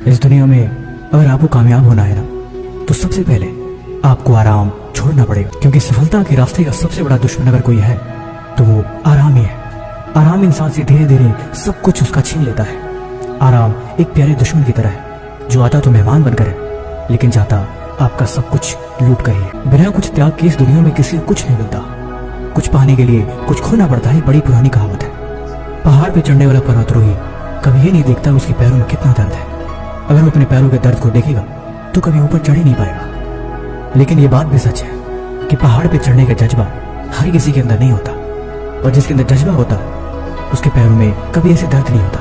इस दुनिया में अगर आपको कामयाब होना है ना, तो सबसे पहले आपको आराम छोड़ना पड़ेगा, क्योंकि सफलता के रास्ते का सबसे बड़ा दुश्मन अगर कोई है तो वो आराम ही है। आराम इंसान से धीरे धीरे सब कुछ उसका छीन लेता है। आराम एक प्यारे दुश्मन की तरह है, जो आता तो मेहमान बनकर है, लेकिन जाता आपका सब कुछ लूट कर ही है। बिना कुछ त्याग के इस दुनिया में किसी को कुछ नहीं मिलता। कुछ पाने के लिए कुछ खोना पड़ता है, बड़ी पुरानी कहावत है। पहाड़ पे चढ़ने वाला पर्वतारोही कभी ये नहीं देखता उसके पैरों में कितना दर्द है। अगर वो अपने पैरों के दर्द को देखेगा तो कभी ऊपर चढ़ ही नहीं पाएगा। लेकिन ये बात भी सच है कि पहाड़ पे चढ़ने का जज्बा हर किसी के अंदर नहीं होता, और जिसके अंदर जज्बा होता है उसके पैरों में कभी ऐसे दर्द नहीं होता,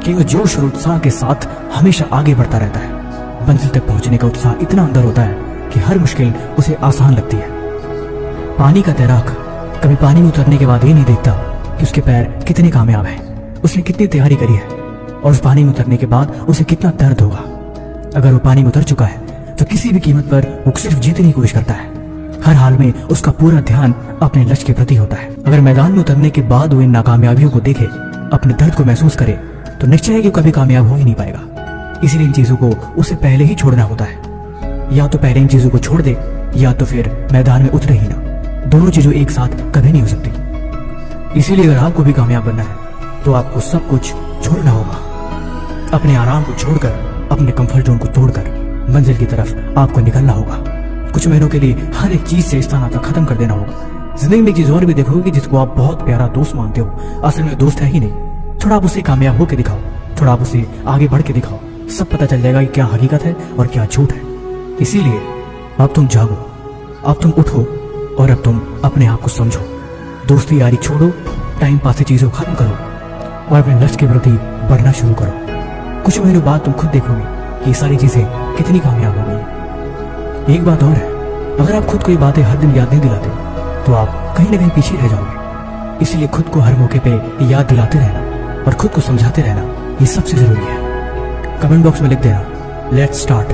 कि वो जोश और उत्साह के साथ हमेशा आगे बढ़ता रहता है। मंजिल तक पहुंचने का उत्साह इतना अंदर होता है कि हर मुश्किल उसे आसान लगती है। पानी का तैराक कभी पानी में उतरने के बाद ये नहीं देखता कि उसके पैर कितने कामयाब हैं, उसने कितनी तैयारी करी है, और उस पानी में उतरने के बाद उसे कितना दर्द होगा। अगर वो पानी में उतर चुका है तो किसी भी कीमत पर वो सिर्फ जीतने की कोशिश करता है। हर हाल में उसका पूरा ध्यान अपने लक्ष्य के प्रति होता है। अगर मैदान में उतरने के बाद वो इन नाकामयाबियों को देखे, अपने दर्द को महसूस करे, तो निश्चय है कि कभी कामयाब हो ही नहीं पाएगा। इसीलिए इन चीजों को उसे पहले ही छोड़ना होता है। या तो पहले इन चीजों को छोड़ दे, या तो फिर मैदान में उतरे ही ना। दोनों चीजों एक साथ कभी नहीं हो सकती। इसीलिए अगर आपको भी कामयाब बनना है तो आपको सब कुछ छोड़ना होगा। अपने आराम को छोड़कर, अपने कंफर्ट जोन को तोड़कर मंजिल की तरफ आपको निकलना होगा। कुछ महीनों के लिए हर एक चीज से इस नाता खत्म कर देना होगा। जिंदगी में एक चीज और भी देखोगे कि जिसको आप बहुत प्यारा दोस्त मानते हो, असल में दोस्त है ही नहीं। थोड़ा आप उसे कामयाब होकर दिखाओ, थोड़ा आप उसे आगे बढ़ के दिखाओ, सब पता चल जाएगा कि क्या हकीकत है और क्या झूठ है। इसीलिए अब तुम जागो, अब तुम उठो, और अब तुम अपने आप को समझो। दोस्ती यारी छोड़ो, टाइम पास की चीजों खत्म करो, और अपने लक्ष्य के प्रति बढ़ना शुरू करो। कुछ महीनों बाद तुम खुद देखोगे कि ये सारी चीजें कितनी कामयाब हो गई। एक बात और है, अगर आप खुद को ये बातें हर दिन याद नहीं दिलाते तो आप कहीं ना कहीं पीछे रह जाओगे। इसलिए खुद को हर मौके पे याद दिलाते रहना और खुद को समझाते रहना, ये सबसे जरूरी है। कमेंट बॉक्स में लिख देना, लेट्स स्टार्ट।